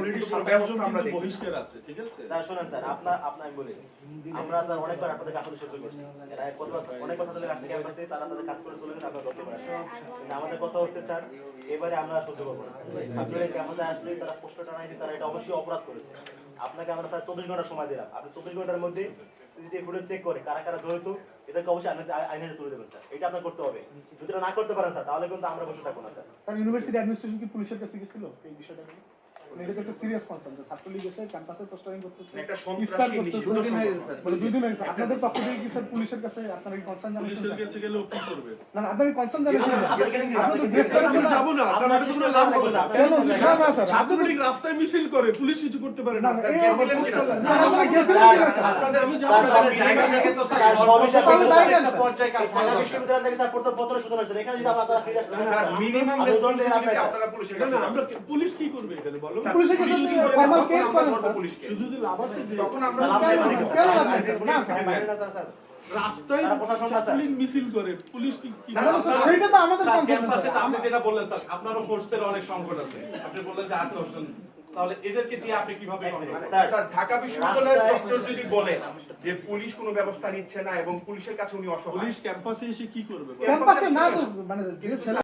Already কোনো ব্যবস্থা আমরা দেখি বহিষ্কার আছে, ঠিক আছে? স্যার শুনেন স্যার, আপনার আমি বলি, আমরা স্যার অনেকবার আপনাদের কাছে সহ্য করছি, এরা অনেক কথা বলে আসছে ক্যাম্পাসে, তারা তাদের কাজ করে চলে গেছে, আপনারা ধরতে পারেন। কিন্তু আমাদের কথা হচ্ছে স্যার, এবারে আমরা সহ্য করবো না। ছাত্ররা ক্যাম্পাসে আসছে, তারা প্রশ্ন টানাইছে, তারা এটা অবশ্যই অপরাধ করেছে। আপনাকে আমরা স্যার 24 ঘন্টা সময় দিলাম, আপনি 24 ঘন্টার মধ্যে সিসিটিভি ফুটেজ চেক করে কারা কারা জড়িত, এদেরকে অবশ্যই আইনে তুলে দেবেন স্যার। এটা আপনার করতে হবে। যদি এটা না করতে পারেন স্যার, তাহলে কিন্তু আমরা বসে থাকবো না স্যার। স্যার ইউনিভার্সিটি অ্যাডমিনিস্ট্রেশন কি পুলিশের কাছে গেছিল এই বিষয়টা নিয়ে? এটা তো একটা সিরিয়াস কনসার্ন যে ছাত্রলীগ এসে ক্যাম্পাসে পোস্টারিং করতেছে, একটা ইফতার সন্ত্রাসী করতেছে। নিষিদ্ধ মানে 2 দিন হয়ে গেছে। আপনাদের পক্ষ থেকে কি স্যার পুলিশের কাছে আপনারা কি কনসার্ন জানাচ্ছেন? পুলিশের কাছে গেলে কি করবে? না না, আপনারা কি কনসার্ন জানাচ্ছেন? আমরা যাবো না, তার মানে কোনো লাভ হবে না। কেন? না না স্যার, ছাত্রলীগ রাস্তায় মিছিল করে, পুলিশ কিছু করতে পারে না। না, এই গেছিলেন অবস্থা- কিনা, স্যার? না, আপনারা গেছিলেন কিনা, স্যার? আপনাদের আমি স্যার, যাবো স্যার, না, জায়গা থেকে তো স্যার স্যার, সর্বশেষ সর্বশেষ একটা একটা পর্যায়ে কাজ ঢাকা করা বিশ্ববিদ্যালয় থেকে স্যার পত্র সূচনা হয়েছে। এখানে যদি আপনারা ফিরে আসেন, স্যার মিনিমাম আমি উদাহরণ দিলাম রেসপন্সিবিলিটি আপনাকে। আপনারা পুলিশের না কাছে না, আমরা পুলিশ কি করবে এখানে বলো? পুলিশের কাছে পুলিশ যদি করে, ফর্মাল তখন কেস আমরা করেন ধরবো স্যার। পুলিশকে। শুধু যদি লাভ আছে যে তখন আমরা লাভ কেন নাই, কেন স্যার, লাগবে? না স্যার, বাইরে না স্যার, স্যার। রাস্তায় তারা প্রশাসন না, স্যার। ছাত্রলীগ মিছিল করে, পুলিশ কি না, না, স্যার, সেইটা তো আমাদের স্যার, কনসার্ন ক্যাম্পাসে তো স্যার। আপনি যেটা বললেন স্যার, আপনারও ফোর্সের অনেক সংকট আছে। আপনি বললেন যে 8 জন, তাহলে এদেরকে দিয়ে আপনি কিভাবে কন্ট্রোল করবেন? স্যার, স্যার ঢাকা বিশ্ববিদ্যালয়ের রাস্তায়- ডক্টর যদি বলেন যে পুলিশ কোনো ব্যবস্থা নিচ্ছে না এবং পুলিশের কাছে উনি অসহায়, পুলিশ ক্যাম্পাসে এসে কি করবে? ক্যাম্পাসে না তো মানে যে ছেলে